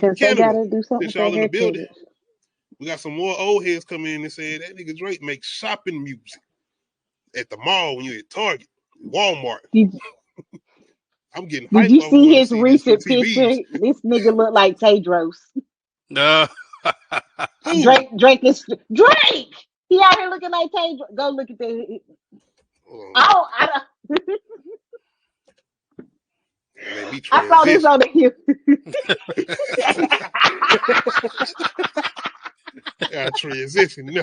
Because they Canada, gotta do something since for y'all in the their building, tickets. we got some more old heads coming in and saying that nigga Drake makes shopping music at the mall when you at Target, Walmart. I'm getting Did hype. you I want see to his see this with recent TVs. picture? This nigga look like Tedros. No. Ooh. Drake is Drake. He out here looking like Tedros. Go look at that. Oh, I don't. Let me I saw this transition. on the I transition. No.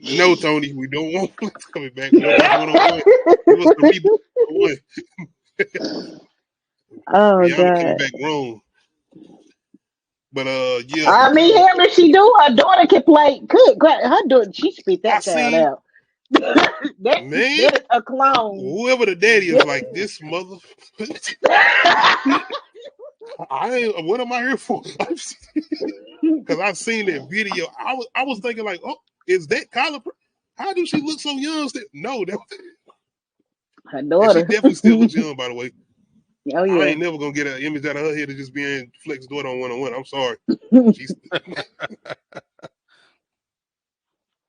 No, Tony, we don't want Flex coming back. We don't want one-on-one. It was the reboot. Oh Rihanna coming God. back wrong. But yeah. I mean, hell, if she do, her daughter can play. Her daughter, she spit I that child seen, out. that man, is a clone. whoever the daddy is, like this mother. What am I here for? Because I've seen that video. I was thinking like, oh, is that Kyla? How do she look so young? No, Her and daughter. she definitely still looks young, by the way. Oh yeah. I ain't never gonna get an image out of her head of just being Flex daughter on one-on-one. I'm sorry. She's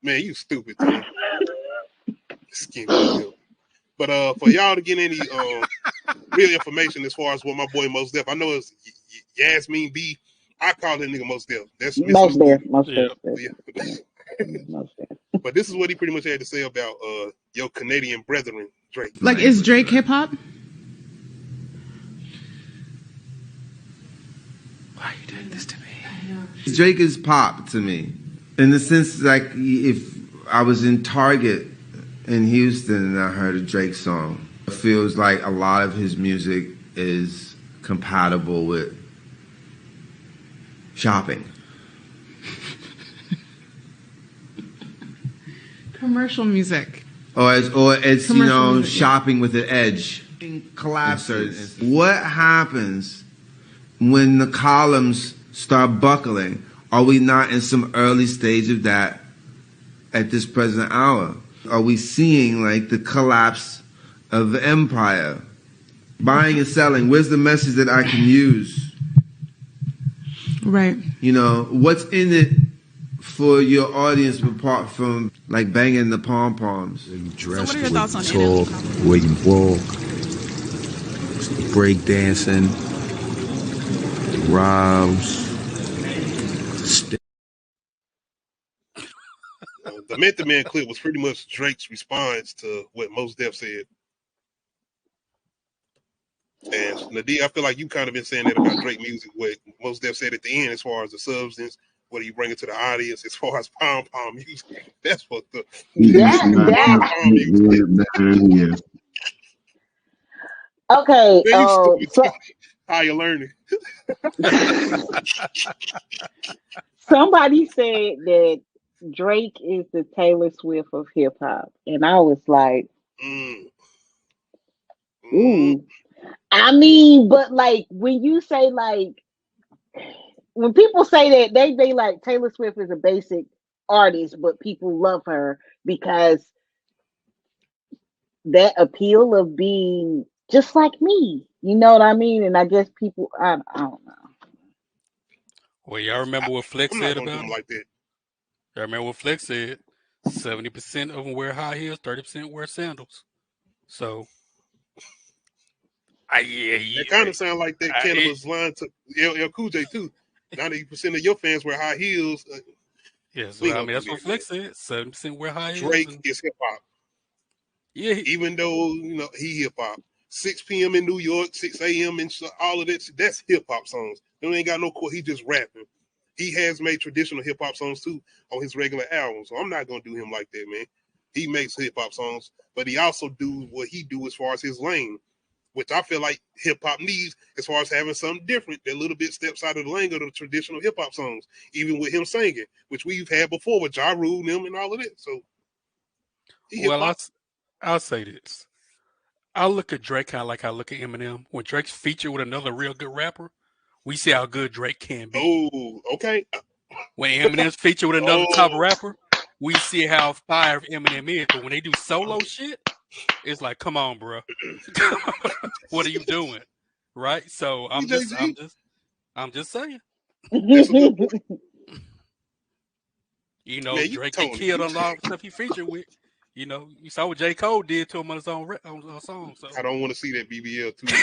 man, you stupid, Tony. Skinny. But for y'all to get any real information as far as what my boy Mos Def, I know it's Yasmin B. I call that nigga Mos Def. That's Most there. But this is what he pretty much had to say about your Canadian brethren, Drake. Like, is Drake hip hop? Why are you doing this to me? Drake is pop to me, in the sense like if I was in Target in Houston and I heard a Drake song, it feels like a lot of his music is compatible with shopping. Commercial music. Or it's Commercial you know, music, shopping with an edge. Collapses. What happens when the columns start buckling? Are we not in some early stage of that at this present hour? Are we seeing like the collapse of the empire? Buying and selling, where's the message that I can use? Right. You know, what's in it for your audience apart from like banging the pom-poms? Where you dress, where you talk, where you walk, break dancing, rhymes. The Method Man clip was pretty much Drake's response to what Mos Def said. And Nadia, I feel like you kind of been saying that about Drake music, what Mos Def said at the end, as far as the substance, what do you bring it to the audience, as far as pom-pom music. That's what the that. Okay. So how you learning? Somebody said that Drake is the Taylor Swift of hip hop, and I was like, ooh. I mean, but like when you say like, when people say that they like Taylor Swift is a basic artist, but people love her because that appeal of being just like me, you know what I mean? And I guess people, I don't know. Well, y'all remember what Flex said about him? Like that. Y'all remember what Flex said? 70% of them wear high heels, 30% wear sandals. So, it kind of sound like that Cannabis line to LL Cool J too. 90% of your fans wear high heels. Yes, well, I mean that's what Flex said. 70% wear high heels. Drake is hip hop. Yeah, even though you know he hip hop. 6 p.m. in New York, 6 a.m. and all of that. That's hip hop songs. They ain't got no core. He just rapping. He has made traditional hip hop songs too on his regular albums. So I'm not gonna do him like that, man. He makes hip hop songs, but he also do what he do as far as his lane, which I feel like hip hop needs as far as having something different that little bit steps out of the lane of the traditional hip hop songs, even with him singing, which we've had before with Ja Rule and them and all of that. So, well, I'll say this. I look at Drake kind of like I look at Eminem. When Drake's featured with another real good rapper, we see how good Drake can be. Oh, okay. When Eminem's featured with another top rapper, we see how fire Eminem is. But when they do solo shit, It's like, come on, bro. What are you doing? Right? So I'm just saying. That's a good point. Man, you Drake get Tony. killed on a lot of stuff he featured with. You saw what J. Cole did to him on his own song. So I don't want to see that BBL too.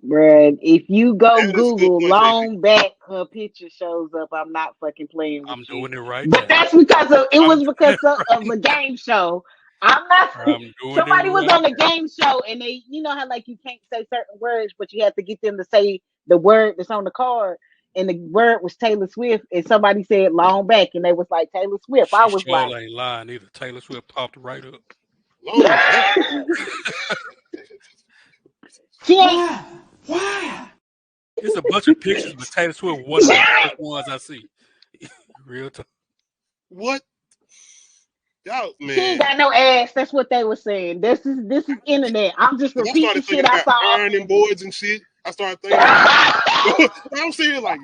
Bruh, if you go That is a good Google point, JP. long back, her picture shows up. I'm not fucking playing with I'm you. doing it right But now. that's because it I'm was because doing it of a game show. I'm not. I'm doing it Somebody was right on a game show and they, you know how like you can't say certain words, but you have to get them to say the word that's on the card. And the word was Taylor Swift, and somebody said long back, and they was like Taylor Swift. I She was sure like, ain't lying either. Taylor Swift popped right up. Long back. she ain't. It's a bunch of pictures, but Taylor Swift one of the first ones I see. Real talk. What? Y'all, She man. ain't got no ass. That's what they were saying. This is internet. I'm just Because I repeating started thinking shit I about saw. ironing boards and shit. I started thinking about. I'm saying like,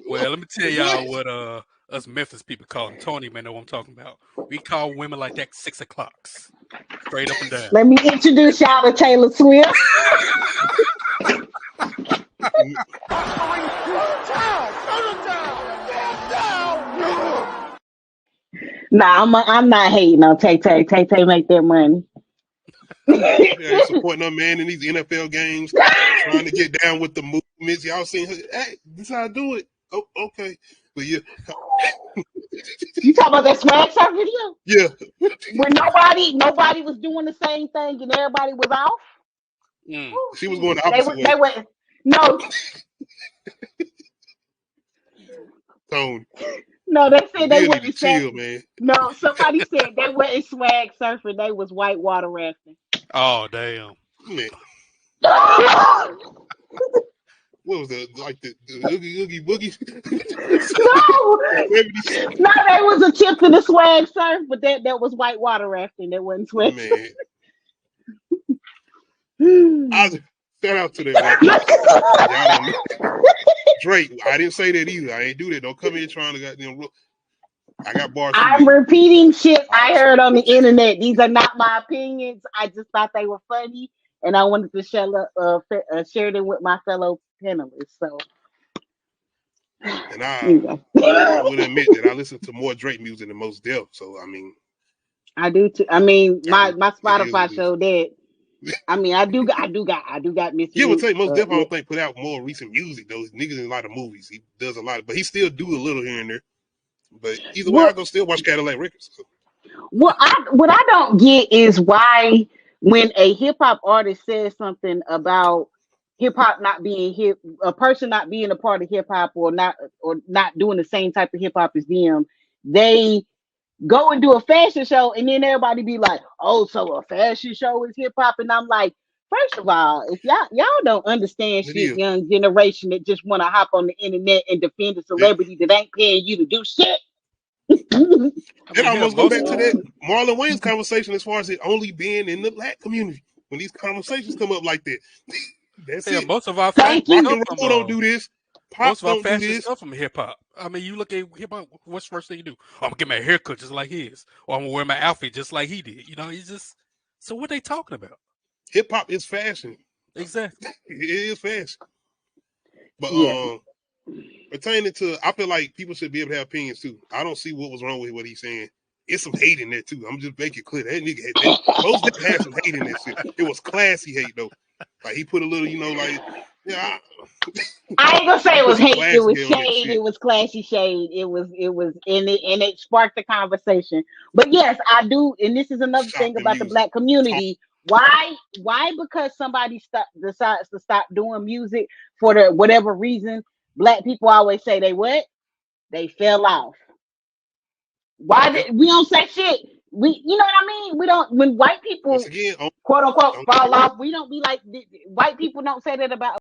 Well, let me tell what? y'all what us Memphis people call them. Tony may know what I'm talking about. We call women like that 6 o'clocks. Straight up and down. Let me introduce y'all to Taylor Swift. Nah, I'm not hating on Tay Tay. Tay Tay make that money. Yeah, supporting her man in these NFL games, trying to get down with the movements. Y'all seen her? Hey, this how I do it. Oh, okay. But yeah, You talking about that swag surf video? yeah. When nobody was doing the same thing and everybody was off? Mm. Ooh, She was shit. going the opposite way. They went no, Tone. no, they said they Bill need to wasn't swag. chill, man. No, somebody said they wasn't swag surfing, they was whitewater rafting. Oh, damn. Man, No, what was that? Like the oogie boogie? no, they was attempting to swag surf, but that was whitewater rafting. That wasn't swag Man, surfing. shout out to that man. Y'all don't know. Drake, I didn't say that either. I ain't do that. Don't come in trying to goddamn. I got bars for I'm you. repeating shit I heard on the internet. These are not my opinions. I just thought they were funny, and I wanted to share them with my fellow panelists. So, And you I know. will admit that I listen to more Drake music than Mos Def. So I mean, I do too. I mean, my it is Spotify what it is. showed that. I mean, I do got Miss Give or Luke. take, Mos Def I don't think put out more recent music. Those niggas in a lot of movies. He does a lot, but he still do a little here and there. But either way, I What go still watch Cadillac Records. So. what I don't get is why when a hip hop artist says something about hip hop not being hip, a person not being a part of hip hop or not doing the same type of hip hop as them, they go and do a fashion show, and then everybody be like, "Oh, so a fashion show is hip hop?" And I'm like, first of all, if y'all don't understand It shit, is. young generation that just want to hop on the internet and defend a It, celebrity that ain't paying you to do shit. I it mean, hell, almost go most back to that Marlon Wayne's conversation as far as it only being in the black community. When these conversations come up like that, that's hell, it. most of our Thank fashion Rock you. stuff and from roll don't do this. Pop most of our don't do fashion this. stuff from hip hop. I mean, you look at hip hop. What's the first thing you do? Oh, I'm gonna get my haircut just like his, or I'm gonna wear my outfit just like he did. He's just. So what they talking about? Hip hop is fashion. Exactly. It is fashion. But Yeah. pertaining to, I feel like people should be able to have opinions too. I don't see what was wrong with what he's saying. It's some hate in there too. I'm just making it clear that nigga had that. Most niggas had some hate in that shit. It was classy hate though. Like he put a little, like, yeah. I ain't gonna say He it put was some hate. It classy was hate on that shade. shit. It was classy shade. And it sparked the conversation. But yes, I do. And this is another Shop thing and about the music. black community. Why? Because somebody decides to stop doing music for the whatever reason. Black people always say they what? They fell off. Why Yep. did we don't say shit? You know what I mean? We don't when white Once people again, quote unquote fall off. We don't be like white people don't say that about